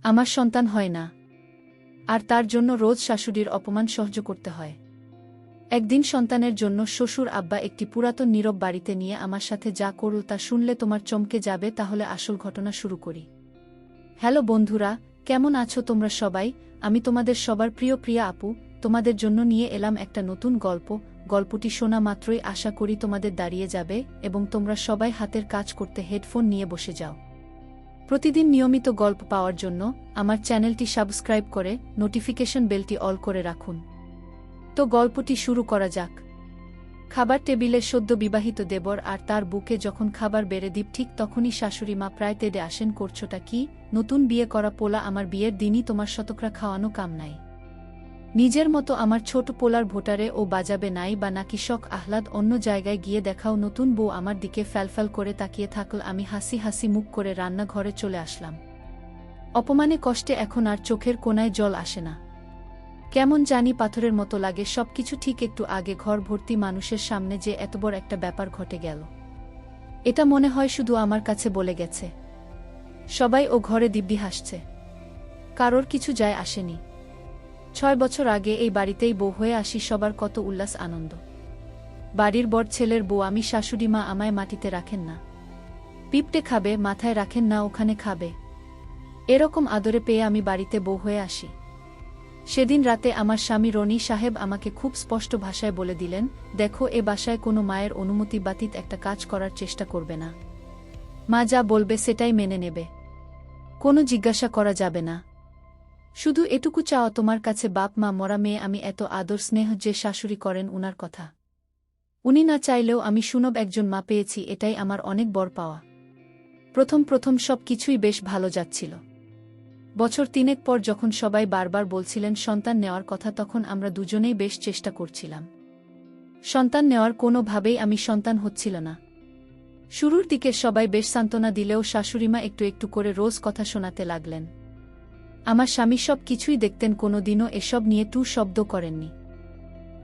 আমার সন্তান হয় না, আর তার জন্য রোজ শাশুড়ির অপমান সহ্য করতে হয়। একদিন সন্তানের জন্য শ্বশুর আব্বা একটি পুরাতন নীরব বাড়িতে নিয়ে আমার সাথে যা করল তা শুনলে তোমার চমকে যাবে। তাহলে আসল ঘটনা শুরু করি। হ্যালো বন্ধুরা, কেমন আছো তোমরা সবাই? আমি তোমাদের সবার প্রিয়া আপু, তোমাদের জন্য নিয়ে এলাম একটা নতুন গল্প। গল্পটি শোনা মাত্রই আশা করি তোমাদের দাঁড়িয়ে যাবে এবং তোমরা সবাই হাতের কাজ করতে হেডফোন নিয়ে বসে যাও। প্রতিদিন নিয়মিত গল্প পাওয়ার জন্য আমার চ্যানেলটি সাবস্ক্রাইব করে নোটিফিকেশন বেলটি অল করে রাখুন। তো গল্পটি শুরু করা যাক। খাবার টেবিলে সদ্য বিবাহিত দেবর আর তার বুকে যখন খাবার বেড়ে দিব, ঠিক তখনই শাশুড়ি মা প্রায় তেড়ে আসেন। করছোটা কি? নতুন বিয়ে করা পোলা, আমার বিয়ের দিনই তোমার শতকরা খাওয়ানো কাম নাই? নিজের মতো আমার ছোট পোলার ভোটারে ও বাজাবে নাই বা নাকি শখ আহ্লাদ অন্য জায়গায় গিয়ে দেখাও? নতুন বউ আমার দিকে ফ্যালফ্যাল করে তাকিয়ে থাকল। আমি হাসি হাসি মুখ করে রান্নাঘরে চলে আসলাম। অপমানে কষ্টে এখন আর চোখের কোণায় জল আসে না। কেমন জানি পাথরের মতো লাগে সবকিছু। ঠিক একটু আগে ঘর ভর্তি মানুষের সামনে যে এত বড় একটা ব্যাপার ঘটে গেল, এটা মনে হয় শুধু আমার কাছে বলে গেছে। সবাই ও ঘরে দিব্যি হাসছে, কারোর কিছু যায় আসেনি। 6 বছর আগে এই বাড়িতেই বউ হয়ে আসি, সবার কত উল্লাস আনন্দ। বাড়ির বড় ছেলের বউ আমি, শাশুড়ি মা আমায় মাটিতে রাখেন না। পিপটে খাবে, মাথায় রাখেন না ওখানে খাবে, এরকম আদরে পেয়ে আমি বাড়িতে বউ হয়ে আসি। সেদিন রাতে আমার স্বামী রনি সাহেব আমাকে খুব স্পষ্ট ভাষায় বলে দিলেন, দেখো, এ বাসায় কোনো মায়ের অনুমতি ব্যতীত একটা কাজ করার চেষ্টা করবে না। মা যা বলবে সেটাই মেনে নেবে, কোনো জিজ্ঞাসা করা যাবে না। শুধু এটুকু চাওয়া তোমার কাছে, বাপ মা মরা মেয়ে আমি, এত আদর স্নেহ যে শাশুড়ি করেন উনার কথা। উনি না চাইলেও আমি সুনব একজন মা পেয়েছি, এটাই আমার অনেক বড় পাওয়া। প্রথম সব কিছুই বেশ ভালো যাচ্ছিল। বছর 3 পর যখন সবাই বারবার বলছিলেন সন্তান নেওয়ার কথা, তখন আমরা দুজনেই বেশ চেষ্টা করছিলাম সন্তান নেওয়ার। কোনোভাবেই আমি সন্তান হচ্ছিল না। শুরুর দিকে সবাই বেশ সান্ত্বনা দিলেও শাশুড়িমা একটু একটু করে রোজ কথা শোনাতে লাগলেন। আমার স্বামী সব কিছুই দেখতেন, কোনোদিনও এসব নিয়ে টু শব্দ করেননি।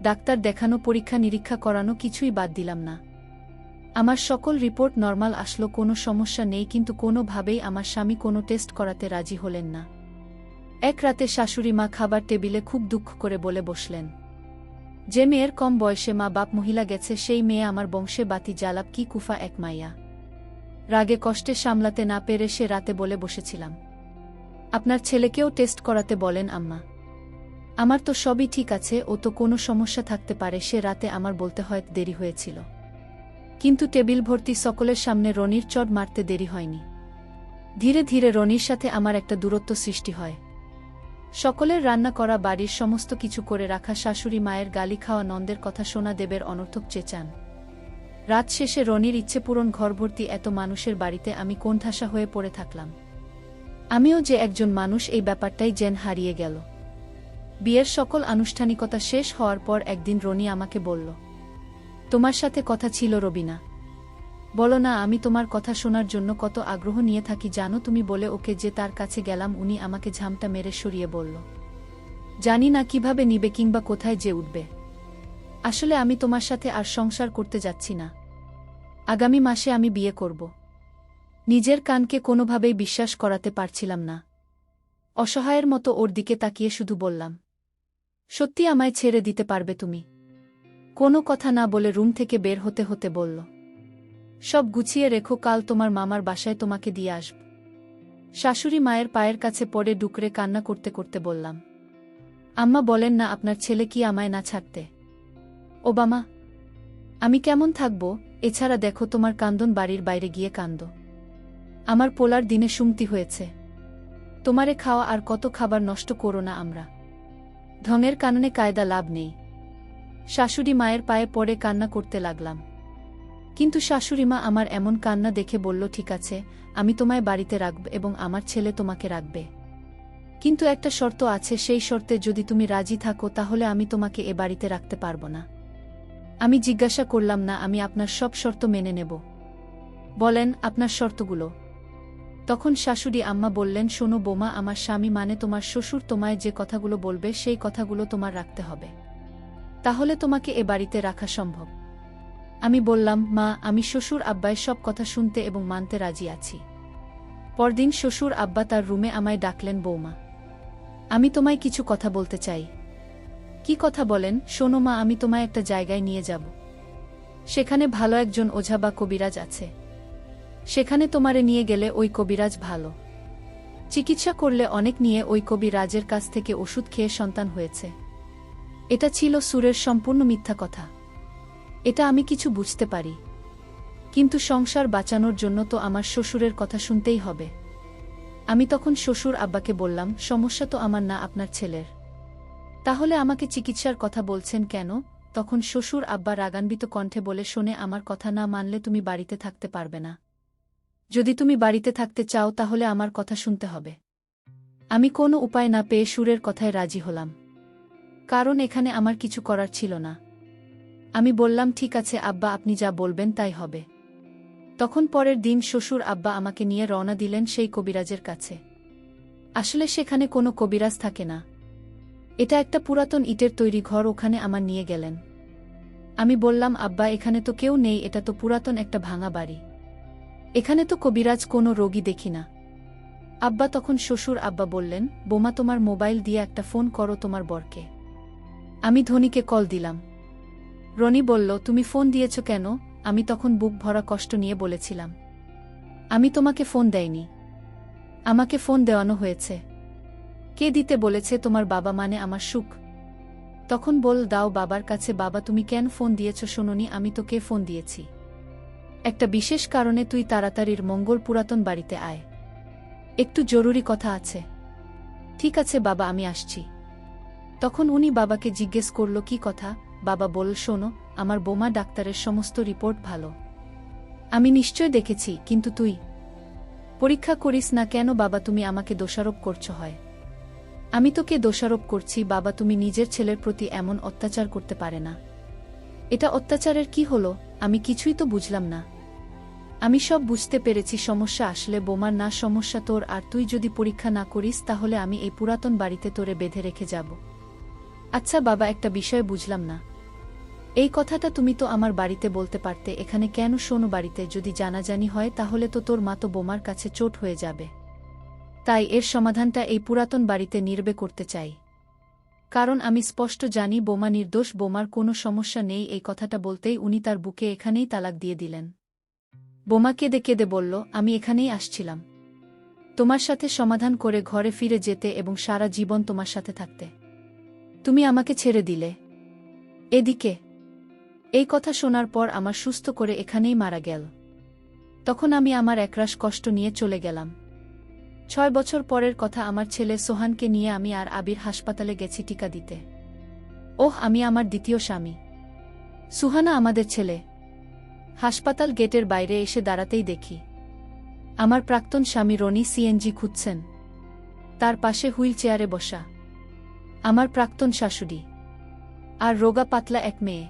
ডাক্তার দেখানো, পরীক্ষা নিরীক্ষা করানো, কিছুই বাদ দিলাম না। আমার সকল রিপোর্ট নরমাল আসলো, কোনো সমস্যা নেই। কিন্তু কোনোভাবেই আমার স্বামী কোনো টেস্ট করাতে রাজি হলেন না। এক রাতে শাশুড়ি মা খাবার টেবিলে খুব দুঃখ করে বলে বসলেন, যে মেয়ের কম বয়সে মা বাপ মহিলা গেছে, সেই মেয়ে আমার বংশে বাতি জ্বালাপ, কি কুফা এক মাইয়া। রাগে কষ্টে সামলাতে না পেরে সে রাতে বলে বসেছিলাম, আপনার ছেলেকেও টেস্ট করাতে বলেন আম্মা। আমার তো সবই ঠিক আছে, ও তো কোনো সমস্যা থাকতে পারে। সে রাতে আমার বলতে হয়তো দেরি হয়েছিল, কিন্তু টেবিল ভর্তি সকলের সামনে রনির চড় মারতে দেরি হয়নি। ধীরে ধীরে রনির সাথে আমার একটা দূরত্ব সৃষ্টি হয়। সকলের রান্না করা, বাড়ির সমস্ত কিছু করে রাখা, শাশুড়ি মায়ের গালি খাওয়া, নন্দের কথা শোনা, দেবের অনর্থক চেঁচান। রাত শেষে রনির ইচ্ছে পূরণ, ঘরভর্তি এত মানুষের বাড়িতে আমি কোণঠাসা হয়ে পড়ে থাকলাম। আমিও যে একজন মানুষ, এই ব্যাপারটাই যেন হারিয়ে গেল। বিয়ের সকল আনুষ্ঠানিকতা শেষ হওয়ার পর একদিন রনি আমাকে বলল, তোমার সাথে কথা ছিল রবিনা। বলো না, আমি তোমার কথা শোনার জন্য কত আগ্রহ নিয়ে থাকি জানো। তুমি বলে ওকে যে তার কাছে গেলাম, উনি আমাকে ঝামটা মেরে সরিয়ে বলল, জানি না কিভাবে নিবে কিংবা কোথায় যে উঠবে। আসলে আমি তোমার সাথে আর সংসার করতে যাচ্ছি না। আগামী মাসে আমি বিয়ে করব। নিজের কানকে কোনোভাবেই বিশ্বাস করাতে পারছিলাম না। অসহায়ের মতো ওর দিকে তাকিয়ে শুধু বললাম, সত্যি আমায় ছেড়ে দিতে পারবে তুমি? কোনো কথা না বলে রুম থেকে বের হতে হতে বলল, সব গুছিয়ে রেখো, কাল তোমার মামার বাসায় তোমাকে দিয়ে আসব। শাশুড়ি মায়ের পায়ের কাছে পড়ে ডুকরে কান্না করতে করতে বললাম, আম্মা বলেন না আপনার ছেলে কি আমায় না ছাড়তে? ওবামা, আমি কেমন থাকব? এছাড়া দেখো তোমার কান্দন, বাড়ির বাইরে গিয়ে কান্দো। আমার পোলার দিনে সুমতি হয়েছে, তোমারে খাওয়া আর কত খাবার নষ্ট করো না। আমরা ঢঙের কাননে কায়দা লাভ নেই। শাশুড়ি মায়ের পায়ে পড়ে কান্না করতে লাগলাম। কিন্তু শাশুড়িমা আমার এমন কান্না দেখে বলল, ঠিক আছে, আমি তোমায় বাড়িতে রাখব এবং আমার ছেলে তোমাকে রাখবে। কিন্তু একটা শর্ত আছে, সেই শর্তে যদি তুমি রাজি থাকো তাহলে আমি তোমাকে এ বাড়িতে রাখতে পারবো না। আমি জিজ্ঞাসা করলাম, না, আমি আপনার সব শর্ত মেনে নেব। বলেন আপনার শর্তগুলো। তখন শাশুড়ি আম্মা বললেন, শোনো বোমা, আমার স্বামী মানে তোমার শ্বশুর তোমায় যে কথাগুলো বলবে সেই কথাগুলো তোমার রাখতে হবে, তাহলে তোমাকে এ বাড়িতে রাখা সম্ভব। আমি বললাম, মা, আমি শ্বশুর আব্বাই সব কথা শুনতে এবং মানতে রাজি আছি। পরদিন শ্বশুর আব্বা তার রুমে আমায় ডাকলেন, বৌমা, আমি তোমায় কিছু কথা বলতে চাই। কি কথা বলেন? শোনো মা, আমি তোমায় একটা জায়গায় নিয়ে যাব। সেখানে ভালো একজন ওঝা বা কবিরাজ আছে। সেখানে তোমারে নিয়ে গেলে ওই কবিরাজ ভালো চিকিৎসা করলে অনেক নিয়ে ওই কবিরাজের কাছ থেকে ওষুধ খেয়ে সন্তান হয়েছে। এটা ছিল সুরের সম্পূর্ণ মিথ্যা কথা। এটা আমি কিছু বুঝতে পারি, কিন্তু সংসার বাঁচানোর জন্য তো আমার শ্বশুরের কথা শুনতেই হবে। আমি তখন শ্বশুর আব্বাকে বললাম, সমস্যা তো আমার না, আপনার ছেলের। তাহলে আমাকে চিকিৎসার কথা বলছেন কেন? তখন শ্বশুর আব্বা রাগান্বিত কণ্ঠে বলে, শোনে, আমার কথা না মানলে তুমি বাড়িতে থাকতে পারবে না। যদি তুমি বাড়িতে থাকতে চাও তাহলে আমার কথা শুনতে হবে। আমি কোনো উপায় না পেয়ে সুরের কথায় রাজি হলাম, কারণ এখানে আমার কিছু করার ছিল না। আমি বললাম, ঠিক আছে আব্বা, আপনি যা বলবেন তাই হবে। তখন পরের দিন শ্বশুর আব্বা আমাকে নিয়ে রওনা দিলেন সেই কবিরাজের কাছে। আসলে সেখানে কোনো কবিরাজ থাকে না, এটা একটা পুরাতন ইটের তৈরি ঘর। ওখানে আমার নিয়ে গেলেন। আমি বললাম, আব্বা, এখানে তো কেউ নেই, এটা তো পুরাতন একটা ভাঙা বাড়ি, এখানে তো কবিরাজ কোনো রোগী দেখি না। আব্বা তখন শ্বশুর আব্বা বললেন, বোমা, তোমার মোবাইল দিয়ে একটা ফোন করো তোমার বরকে। আমি ধনীকে কল দিলাম। রনি বলল, তুমি ফোন দিয়েছ কেন? আমি তখন বুক ভরা কষ্ট নিয়ে বলেছিলাম, আমি তোমাকে ফোন দেইনি, আমাকে ফোন দেওয়ানো হয়েছে। কে দিতে বলেছে? তোমার বাবা, মানে আমার সুখ। তখন বল, দাও বাবার কাছে। বাবা, তুমি কেন ফোন দিয়েছ? শোনোনি আমি তোকে ফোন দিয়েছি, একটা বিশেষ কারণে। তুই তাড়াতাড়ির মঙ্গল পুরাতন বাড়িতে আয়, একটু জরুরি কথা আছে। ঠিক আছে বাবা, আমি আসছি। তখন উনি বাবাকে জিজ্ঞেস করল, কি কথা? বাবা বলল, শোনো, আমার বোমা ডাক্তারের সমস্ত রিপোর্ট ভালো। আমি নিশ্চয় দেখেছি, কিন্তু তুই পরীক্ষা করিস না কেন? বাবা, তুমি আমাকে দোষারোপ করছ। হয় আমি তোকে দোষারোপ করছি? বাবা, তুমি নিজের ছেলের প্রতি এমন অত্যাচার করতে পারে না। এটা অত্যাচারের কি হলো? আমি কিছুই তো বুঝলাম না। আমি সব বুঝতে পেরেছি। সমস্যা আসলে বোমার না, সমস্যা তোর। আর তুই যদি পরীক্ষা না করিস তাহলে আমি এই পুরাতন বাড়িতে তোরে বেঁধে রেখে যাব। আচ্ছা বাবা, একটা বিষয় বুঝলাম না। এই কথাটা তুমি তো আমার বাড়িতে বলতে পারতে, এখানে কেন? শোনো, বাড়িতে যদি জানাজানি হয় তাহলে তো তোর মা তো বোমার কাছে চোট হয়ে যাবে। তাই এর সমাধানটা এই পুরাতন বাড়িতে নির্বে করতে চাই, কারণ আমি স্পষ্ট জানি বোমা নির্দোষ, বোমার কোনো সমস্যা নেই। এই কথাটা বলতেই উনি তার বুকে এখানেই তালাক দিয়ে দিলেন। বোমা কেঁদে কেঁদে বলল, আমি এখানেই আসছিলাম তোমার সাথে সমাধান করে ঘরে ফিরে যেতে এবং সারা জীবন তোমার সাথে থাকতে। তুমি আমাকে ছেড়ে দিলে। এদিকে এই কথা শোনার পর আমার সুস্থ করে এখানেই মারা গেল। তখন আমি আমার একরাশ কষ্ট নিয়ে চলে গেলাম। 6 বছর পরের কথা, আমার ছেলে সোহানকে নিয়ে আমি আর আবির হাসপাতালে গেছি টিকা দিতে। ওহ, আমি আমার দ্বিতীয় স্বামী। সুহানা আমাদের ছেলে। হাসপাতাল গেটের বাইরে এসে দাঁড়াতেই দেখি আমার প্রাক্তন স্বামী রনি সিএনজি খুঁজছেন। তার পাশে হুইল চেয়ারে বসা আমার প্রাক্তন শাশুড়ি, আর রোগা পাতলা এক মেয়ে।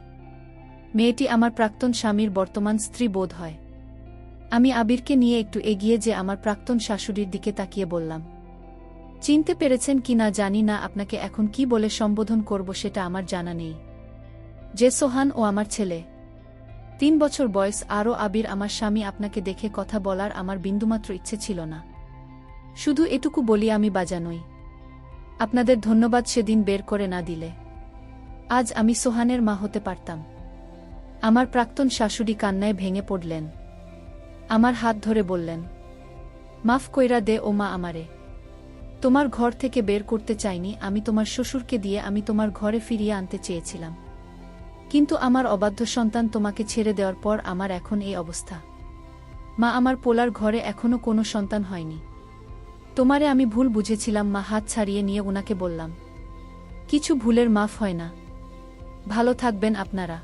মেয়েটি আমার প্রাক্তন স্বামীর বর্তমান স্ত্রী বোধ হয়। আমি আবিরকে নিয়ে একটু এগিয়ে যে আমার প্রাক্তন শাশুড়ির দিকে তাকিয়ে বললাম, চিনতে পেরেছেন কি না জানি না, আপনাকে এখন কি বলে সম্বোধন করব সেটা আমার জানা নেই। যে সোহান ও আমার ছেলে, 3 বছর বয়স। আরও আবির আমার স্বামী। আপনাকে দেখে কথা বলার আমার বিন্দুমাত্র ইচ্ছে ছিল না। শুধু এটুকু বলি, আমি বাজা নই। আপনাদের ধন্যবাদ সেদিন বের করে না দিলে আজ আমি সোহানের মা হতে পারতাম। আমার প্রাক্তন শাশুড়ি কান্নায় ভেঙে পড়লেন। আমার হাত ধরে বললেন, মাফ কইরা দে ও মা আমারে। তোমার ঘর থেকে বের করতে চাইনি আমি, তোমার শ্বশুরকে দিয়ে আমি তোমার ঘরে ফিরিয়ে আনতে চেয়েছিলাম, কিন্তু আমার অবাধ্য সন্তান তোমাকে ছেড়ে দেওয়ার পর আমার এখন এই অবস্থা। মা, আমার পোলার ঘরে এখনো কোনো সন্তান হয়নি। তোমারে আমি ভুল বুঝেছিলাম। মা হাত ছাড়িয়ে নিয়ে উনাকে বললাম, কিছু ভুলের মাফ হয় না। ভালো থাকবেন আপনারা।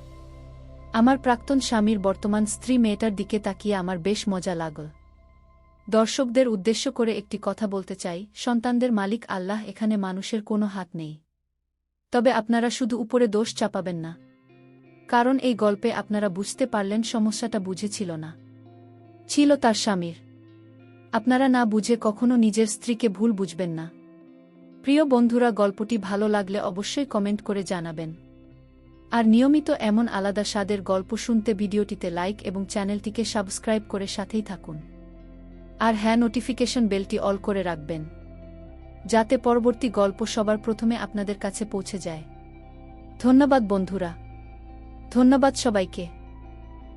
আমার প্রাক্তন স্বামীর বর্তমান স্ত্রী মেয়েটার দিকে তাকিয়ে আমার বেশ মজা লাগল। দর্শকদের উদ্দেশ্য করে একটি কথা বলতে চাই, সন্তানদের মালিক আল্লাহ, এখানে মানুষের কোনো হাত নেই। তবে আপনারা শুধু উপরে দোষ চাপাবেন না, কারণ এই গল্পে আপনারা বুঝতে পারলেন সমস্যাটা বুঝেছিল না, ছিল তার স্বামীর। আপনারা না বুঝে কখনো নিজের স্ত্রীকে ভুল বুঝবেন না। প্রিয় বন্ধুরা, গল্পটি ভালো লাগলে অবশ্যই কমেন্ট করে জানাবেন। আর নিয়মিত এমন আলাদা স্বাদের গল্প শুনতে ভিডিওটিতে লাইক এবং চ্যানেলটিকে সাবস্ক্রাইব করে সাথেই থাকুন। আর হ্যাঁ, নোটিফিকেশন বেলটি অল করে রাখবেন, যাতে পরবর্তী গল্প সবার প্রথমে আপনাদের কাছে পৌঁছে যায়। ধন্যবাদ বন্ধুরা। ধন্যবাদ সবাইকে।